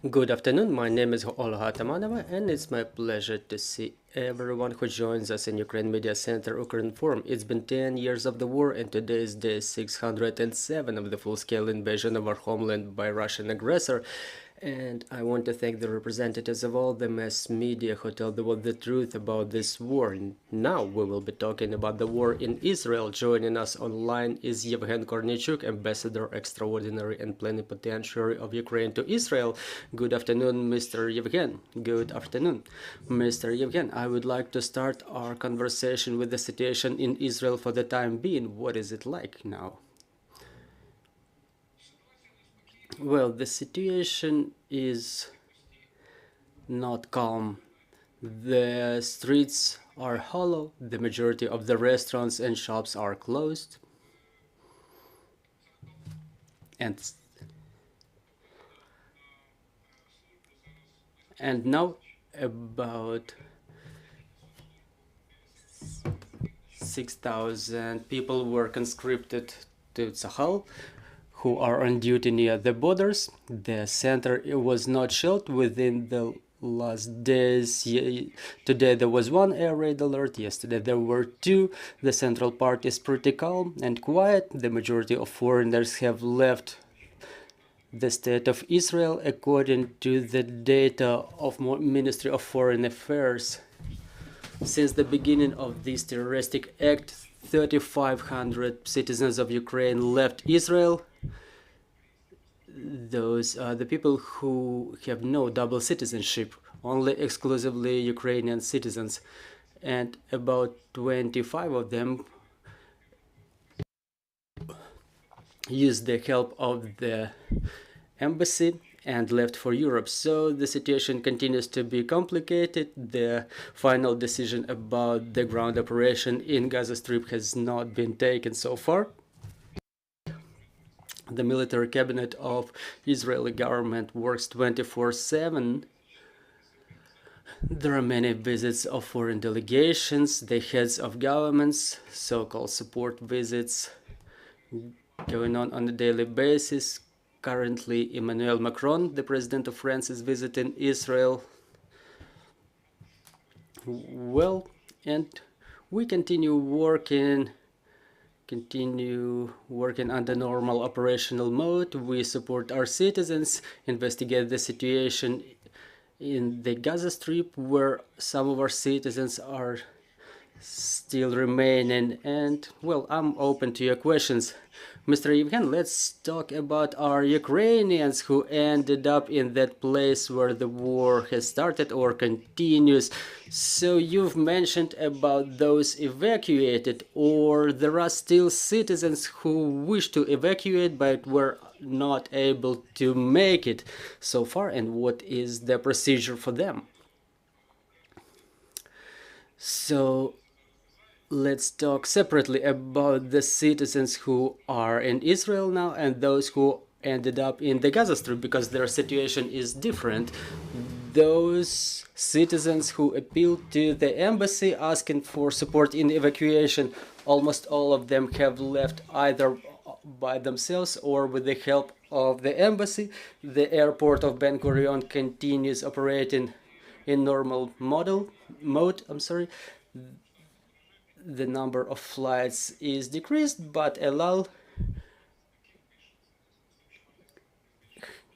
Good afternoon, my name is Olha Tamanova, and it's my pleasure to see everyone who joins us in Ukraine Media Center Ukrinform. It's been 10 years of the war, and today is day 607 of the full-scale invasion of our homeland by Russian aggressor. And I want to thank the representatives of all the mass media who tell the world the truth about this war. Now we will be talking about the war in Israel. Joining us online is Yevhen Korniychuk, Ambassador Extraordinary and Plenipotentiary of Ukraine to Israel. Good afternoon, Mr. Yevhen. Good afternoon. Mr. Yevhen, I would like to start our conversation with the situation in Israel for the time being. What is it like now? Well, the situation is not calm. The streets are hollow. The majority of the restaurants and shops are closed. And now about 6,000 people were conscripted to Tzahal, who are on duty near the borders. The center was not shelled within the last days. Today there was one air raid alert. Yesterday there were two. The central part is pretty calm and quiet. The majority of foreigners have left the state of Israel, according to the data of Ministry of Foreign Affairs. Since the beginning of this terroristic act, 3,500 citizens of Ukraine left Israel. Those are the people who have no double citizenship, only exclusively Ukrainian citizens, and about 25 of them used the help of the embassy and left for Europe. So the situation continues to be complicated. The final decision about the ground operation in Gaza Strip has not been taken so far. The military cabinet of Israeli government works 24/7. There are many visits of foreign delegations, the heads of governments, so-called support visits going on a daily basis. Currently, Emmanuel Macron, the president of France, is visiting Israel. Well, and we continue working under normal operational mode. We support our citizens, investigate the situation in the Gaza Strip, where some of our citizens are still remaining. And well, I'm open to your questions. Mr. Yevhen, let's talk about our Ukrainians who ended up in that place where the war has started or continues. So you've mentioned about those evacuated, or there are still citizens who wish to evacuate but were not able to make it so far, and what is the procedure for them? So let's talk separately about the citizens who are in Israel now and those who ended up in the Gaza Strip, because their situation is different. Those citizens who appealed to the embassy asking for support in evacuation, almost all of them have left either by themselves or with the help of the embassy. The airport of Ben Gurion continues operating in normal mode. The number of flights is decreased, but El Al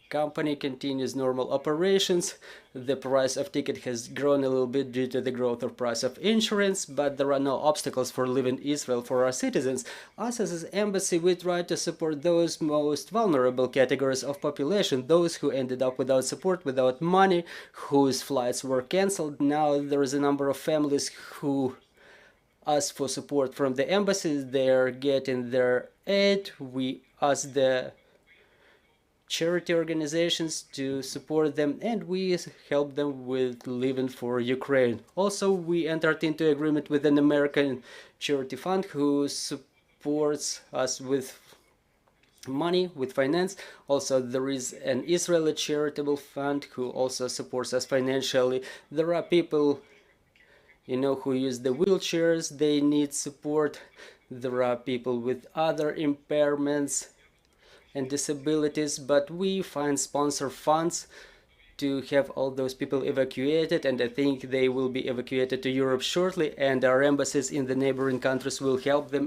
company continues normal operations. The price of ticket has grown a little bit due to the growth of price of insurance, but there are no obstacles for leaving Israel for our citizens. Us as an embassy, we try to support those most vulnerable categories of population, those who ended up without support, without money, whose flights were cancelled. Now there is a number of families who ask for support from the embassies. They're getting their aid. We ask the charity organizations to support them, and we help them with living for Ukraine. Also, we entered into agreement with an American charity fund who supports us with money, with finance. Also, there is an Israeli charitable fund who also supports us financially. There are people, who use the wheelchairs, they need support. There are people with other impairments and disabilities, but we find sponsor funds to have all those people evacuated, and I think they will be evacuated to Europe shortly, and our embassies in the neighboring countries will help them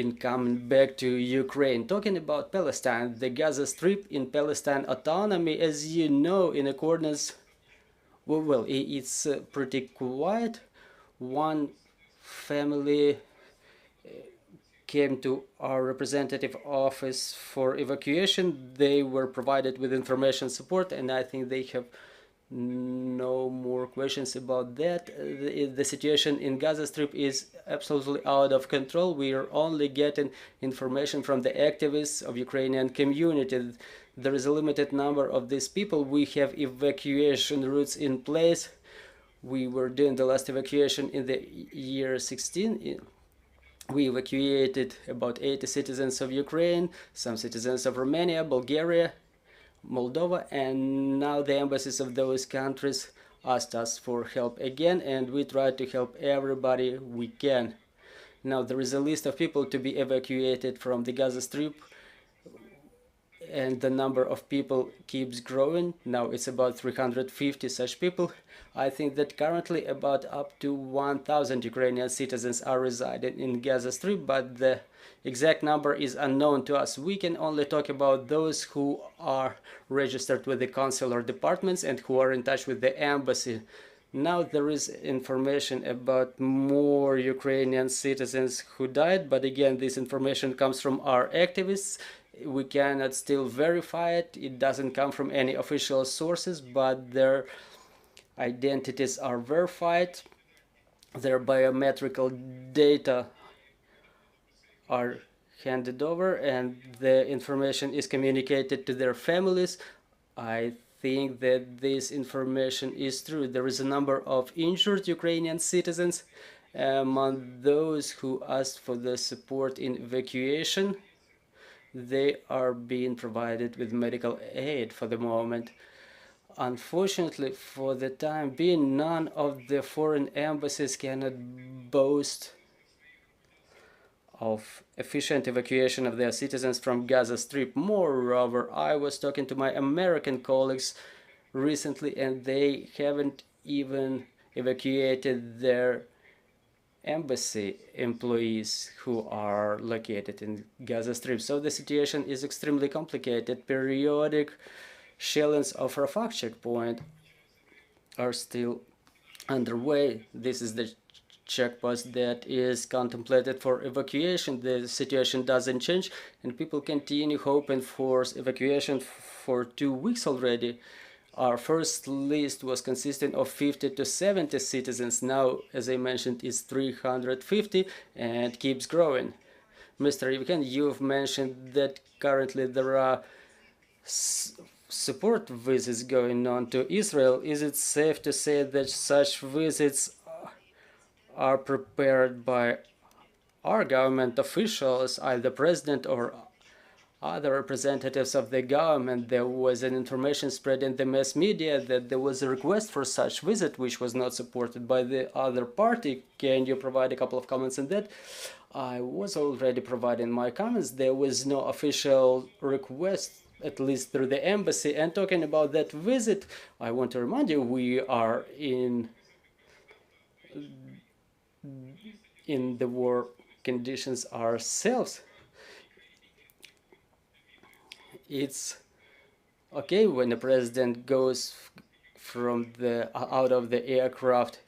in coming back to Ukraine. Talking about Palestine, the Gaza Strip in Palestine autonomy, as you know, in accordance, well, it's pretty quiet. One family came to our representative office for evacuation. They were provided with information support, and I think they have no more questions about that. The situation in Gaza Strip is absolutely out of control. We are only getting information from the activists of Ukrainian community. There is a limited number of these people. We have evacuation routes in place. We were doing the last evacuation in the year 16. We evacuated about 80 citizens of Ukraine, some citizens of Romania, Bulgaria, Moldova, and now the embassies of those countries asked us for help again, and we tried to help everybody we can. Now there is a list of people to be evacuated from the Gaza Strip, and the number of people keeps growing. Now it's about 350 such people. I think that currently about up to 1,000 Ukrainian citizens are residing in Gaza Strip, but the exact number is unknown to us. We can only talk about those who are registered with the consular departments and who are in touch with the embassy. Now there is information about more Ukrainian citizens who died, but again, this information comes from our activists. We cannot still verify it. It doesn't come from any official sources, but their identities are verified. Their biometrical data are handed over, and the information is communicated to their families. I think that this information is true. There is a number of injured Ukrainian citizens among those who asked for the support in evacuation. They are being provided with medical aid for the moment. Unfortunately, for the time being, none of the foreign embassies cannot boast of efficient evacuation of their citizens from Gaza Strip. Moreover, I was talking to my American colleagues recently, and they haven't even evacuated their embassy employees who are located in Gaza Strip. So the situation is extremely complicated. Periodic shellings of Rafah checkpoint are still underway. This is the checkpost that is contemplated for evacuation. The situation doesn't change, and people continue hoping for evacuation for 2 weeks already. Our first list was consisting of 50 to 70 citizens. Now, as I mentioned, it's 350 and keeps growing. Mr. Yevhen, you've mentioned that currently there are support visits going on to Israel. Is it safe to say that such visits are prepared by our government officials, either president or other representatives of the government? There was an information spread in the mass media that there was a request for such visit, which was not supported by the other party. Can you provide a couple of comments on that? I was already providing my comments. There was no official request, at least through the embassy. And talking about that visit, I want to remind you, we are in the war conditions ourselves. It's okay when the president goes from out of the aircraft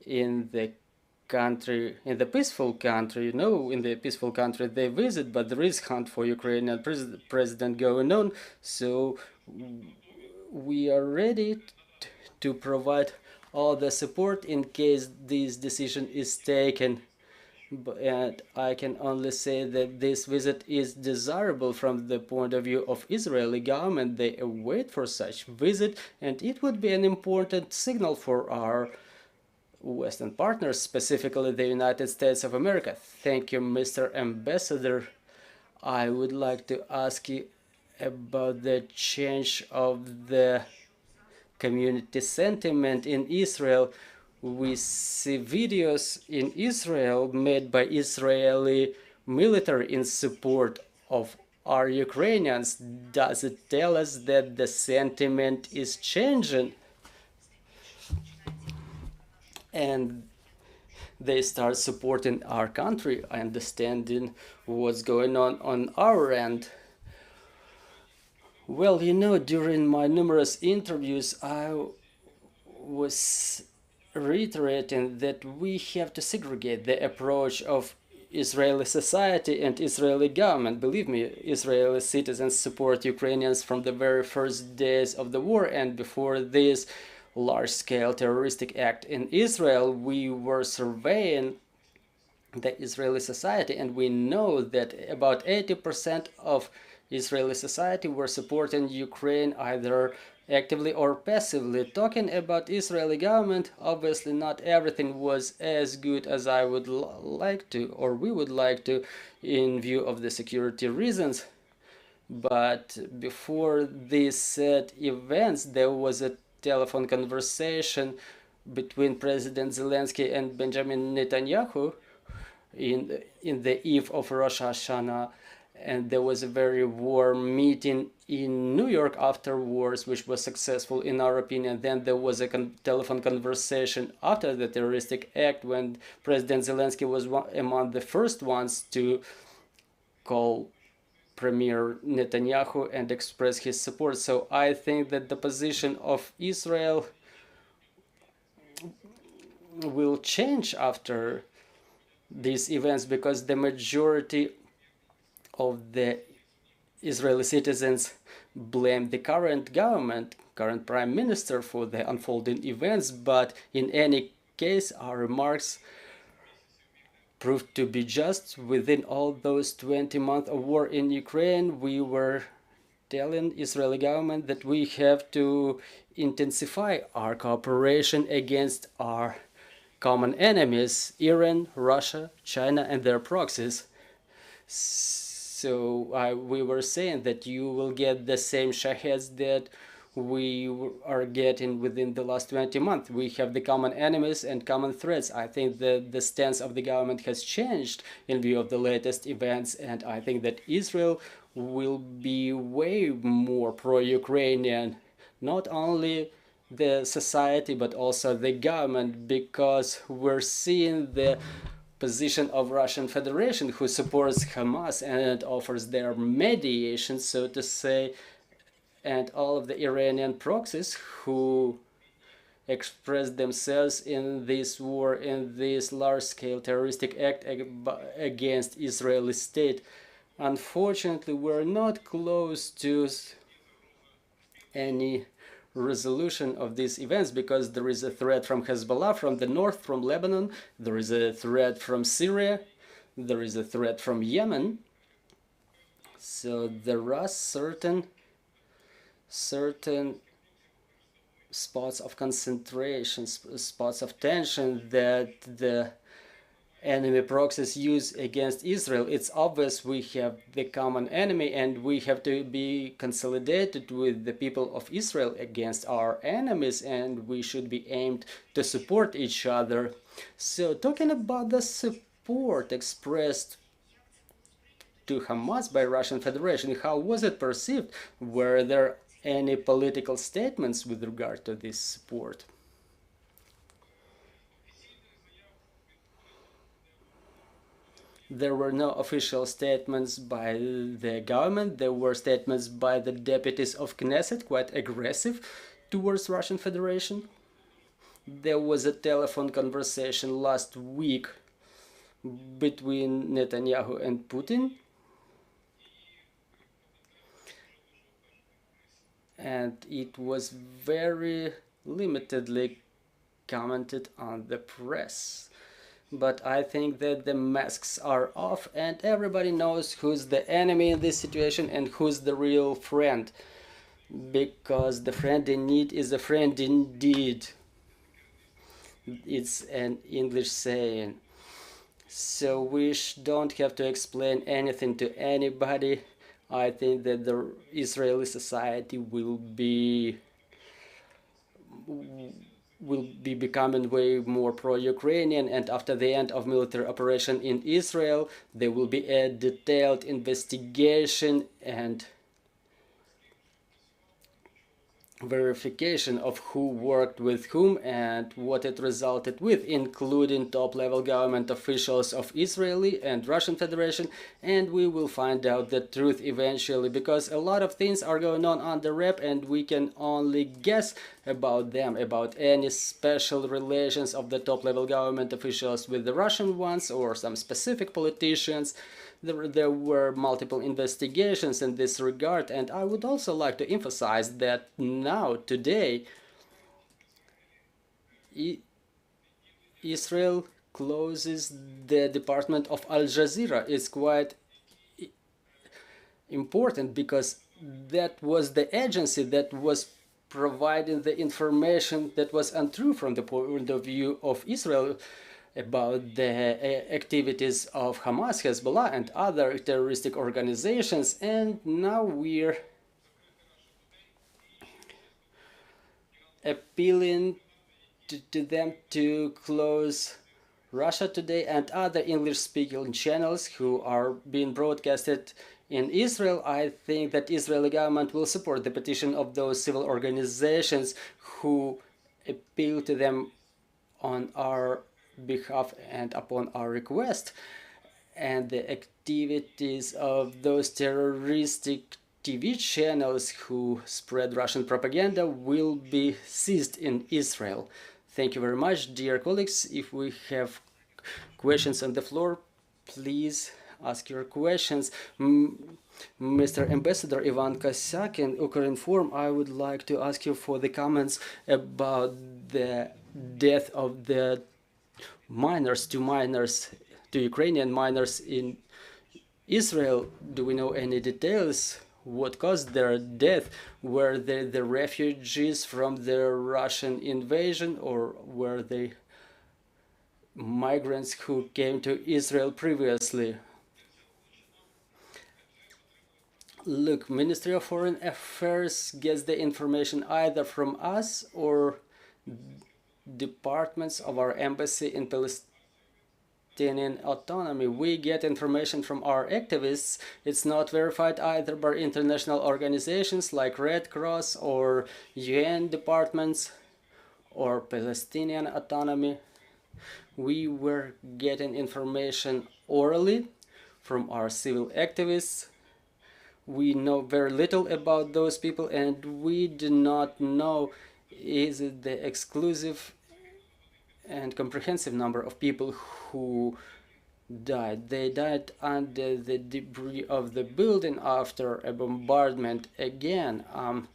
in the country, in the peaceful country, you know, in the peaceful country they visit, but there is hunt for Ukrainian president going on. So we are ready to provide all the support in case this decision is taken. And I can only say that this visit is desirable from the point of view of Israeli government. They await for such visit, and it would be an important signal for our Western partners, specifically the United States of America. Thank you, Mr. Ambassador. I would like to ask you about the change of the community sentiment in Israel. We see videos in Israel made by Israeli military in support of are Ukrainians. Does it tell us that the sentiment is changing? And they start supporting our country, understanding what's going on our end. Well, you know, during my numerous interviews, I was reiterating that we have to segregate the approach of Israeli society and Israeli government. Believe me, Israeli citizens support Ukrainians from the very first days of the war, and before this large-scale terroristic act in Israel, we were surveying the Israeli society, and we know that about 80% of Israeli society were supporting Ukraine either actively or passively. Talking about Israeli government, obviously not everything was as good as I would like to, or we would like to, in view of the security reasons. But before these said events, there was a telephone conversation between President Zelensky and Benjamin Netanyahu in the eve of Rosh Hashanah, and there was a very warm meeting in New York afterwards, which was successful in our opinion. Then there was a telephone conversation after the terroristic act when President Zelensky was among the first ones to call Premier Netanyahu and express his support. So I think that the position of Israel will change after these events, because the majority of the Israeli citizens blame the current government, current prime minister, for the unfolding events. But in any case, our remarks proved to be just. Within all those 20 months of war in Ukraine, we were telling Israeli government that we have to intensify our cooperation against our common enemies, Iran, Russia, China, and their proxies. So we were saying that you will get the same shaheds that we are getting within the last 20 months. We have the common enemies and common threats. I think that the stance of the government has changed in view of the latest events, and I think that Israel will be way more pro-Ukrainian, not only the society but also the government, because we're seeing the position of Russian Federation, who supports Hamas and offers their mediation, so to say, and all of the Iranian proxies who expressed themselves in this war, in this large-scale terroristic act against Israeli state. Unfortunately, we're not close to any resolution of these events, because there is a threat from Hezbollah from the north, from Lebanon, there is a threat from Syria, there is a threat from Yemen. So there are certain spots of concentration, spots of tension that the enemy proxies use against Israel. It's obvious we have the common enemy, and we have to be consolidated with the people of Israel against our enemies, and we should be aimed to support each other. So talking about the support expressed to Hamas by Russian Federation, how was it perceived? Were there any political statements with regard to this support? There were no official statements by the government. There were statements by the deputies of Knesset, quite aggressive towards Russian Federation. There was a telephone conversation last week between Netanyahu and Putin, and it was very limitedly commented on the press. But I think that the masks are off, and everybody knows who's the enemy in this situation and who's the real friend, because the friend in need is a friend indeed. It's an English saying. So we don't have to explain anything to anybody. I think that the Israeli society will be will be becoming way more pro-Ukrainian, and after the end of military operation in Israel, there will be a detailed investigation and verification of who worked with whom and what it resulted with, including top-level government officials of Israeli and Russian Federation, and we will find out the truth eventually, because a lot of things are going on under wrap and we can only guess about them, about any special relations of the top-level government officials with the Russian ones or some specific politicians. There were multiple investigations in this regard, and I would also like to emphasize that now, today, Israel closes the department of Al Jazeera. It's quite important because that was the agency that was providing the information that was untrue from the point of view of Israel about the activities of Hamas, Hezbollah, and other terroristic organizations, and now we're appealing to them to close Russia Today and other English-speaking channels who are being broadcasted in Israel. I think that Israeli government will support the petition of those civil organizations who appeal to them on our behalf and upon our request, and the activities of those terroristic TV channels who spread Russian propaganda will be seized in Israel. Thank you very much, dear colleagues. If we have questions on the floor, please ask your questions. Mr. Ambassador Ivan Kosyakin, Ukrinform, I would like to ask you for the comments about the death of the two Ukrainian miners in Israel. Do we know any details? What caused their death? Were they the refugees from the Russian invasion, or were they migrants who came to Israel previously? Look, Ministry of Foreign Affairs gets the information either from us or departments of our embassy in Palestinian autonomy. We get information from our activists. It's not verified either by international organizations like Red Cross or UN departments or Palestinian autonomy. We were getting information orally from our civil activists. We know very little about those people, and we do not know is it the exclusive and comprehensive number of people who died. They died under the debris of the building after a bombardment. Again, I'm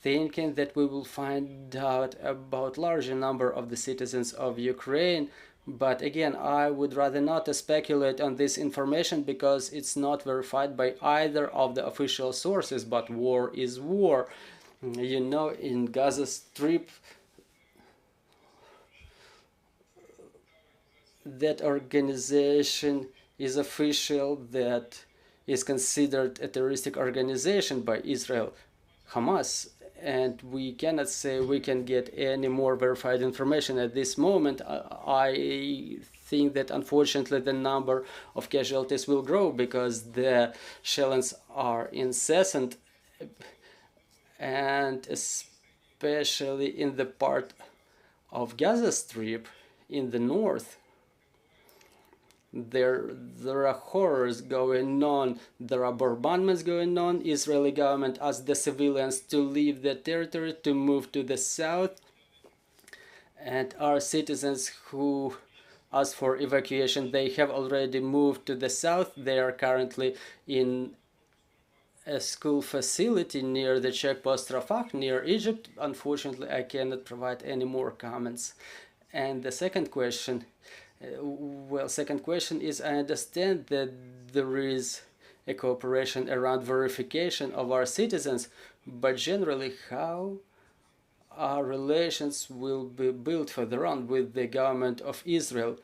thinking that we will find out about larger number of the citizens of Ukraine, but again, I would rather not speculate on this information because it's not verified by either of the official sources, but war is war. You know, in Gaza Strip, that organization is official, that is considered a terroristic organization by Israel, Hamas, and we cannot say we can get any more verified information at this moment. I think that unfortunately the number of casualties will grow because the shellings are incessant, and especially in the part of Gaza Strip in the north, there are horrors going on, there are bombardments going on. Israeli government asked the civilians to leave the territory, to move to the south, and our citizens who asked for evacuation, they have already moved to the south. They are currently in a school facility near the checkpost Rafah, near Egypt. Unfortunately, I cannot provide any more comments. And the second question, second question is, I understand that there is a cooperation around verification of our citizens, but generally how our relations will be built further on with the government of Israel?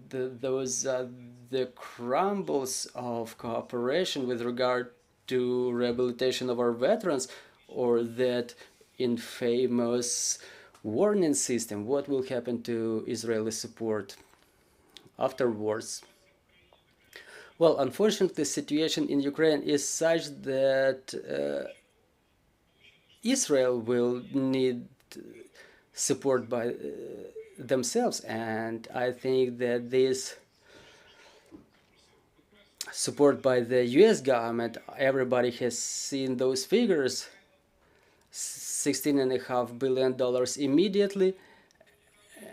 The crumbles of cooperation with regard to rehabilitation of our veterans, or that infamous warning system. What will happen to Israeli support afterwards? Well, unfortunately, the situation in Ukraine is such that Israel will need support by themselves, and I think that this support by the US government, everybody has seen those figures, $16.5 billion immediately,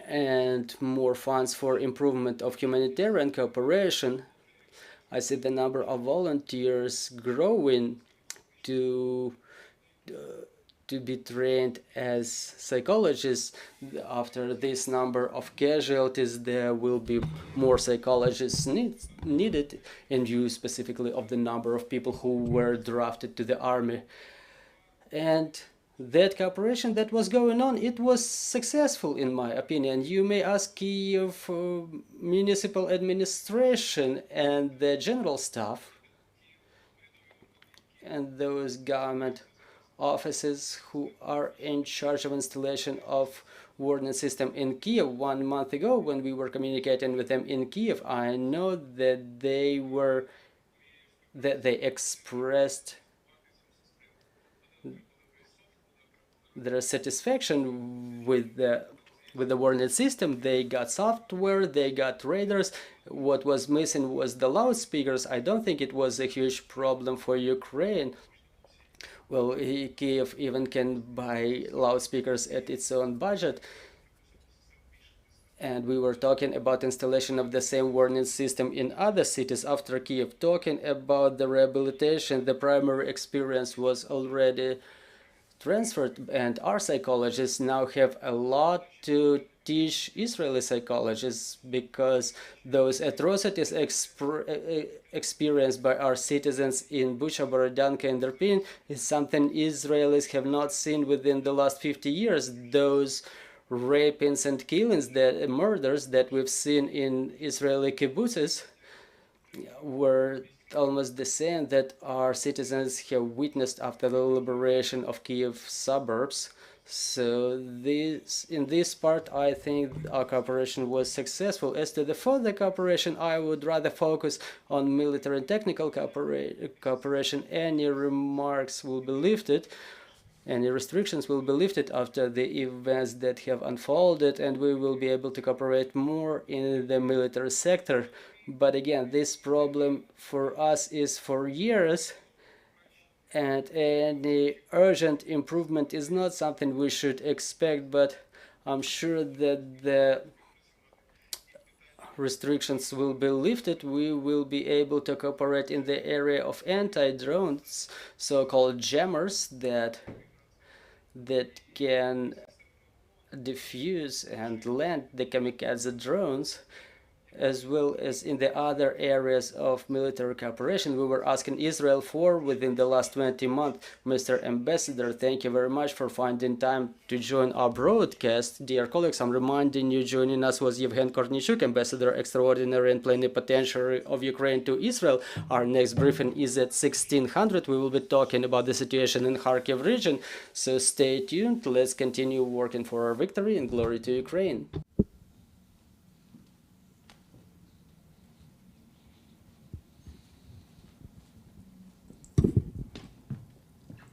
and more funds for improvement of humanitarian cooperation. I see the number of volunteers growing to be trained as psychologists. After this number of casualties, there will be more psychologists needed, in view specifically of the number of people who were drafted to the army. And that cooperation that was going on, it was successful in my opinion. You may ask Kiev municipal administration and the general staff and those government offices who are in charge of installation of warning system in Kiev. 1 month ago, when we were communicating with them in Kiev, I know that they expressed their satisfaction with the warning system. They got software, they got radars. What was missing was the loudspeakers. I don't think it was a huge problem for Ukraine. Well, Kiev even can buy loudspeakers at its own budget. And we were talking about installation of the same warning system in other cities after Kiev. Talking about the rehabilitation, the primary experience was already transferred, and our psychologists now have a lot to teach Israeli psychologists, because those atrocities experienced by our citizens in Bucha, Borodyanka, and Irpin is something Israelis have not seen within the last 50 years. Those rapings and killings, that murders that we've seen in Israeli kibbutzes were almost the same that our citizens have witnessed after the liberation of Kiev suburbs. So in this part, I think our cooperation was successful. As to the further cooperation, I would rather focus on military and technical cooperation. Any remarks will be lifted, any restrictions will be lifted after the events that have unfolded, and we will be able to cooperate more in the military sector. But again, this problem for us is for years, and any urgent improvement is not something we should expect, but I'm sure that the restrictions will be lifted. We will be able to cooperate in the area of anti-drones, so-called jammers that can diffuse and land the kamikaze drones, as well as in the other areas of military cooperation we were asking Israel for within the last 20 months. Mr. Ambassador, thank you very much for finding time to join our broadcast. Dear colleagues, I'm reminding you, joining us was Yevhen Korniychuk, Ambassador Extraordinary and Plenipotentiary of Ukraine to Israel. Our next briefing is at 1600. We will be talking about the situation in Kharkiv region, so stay tuned. Let's continue working for our victory, and glory to Ukraine.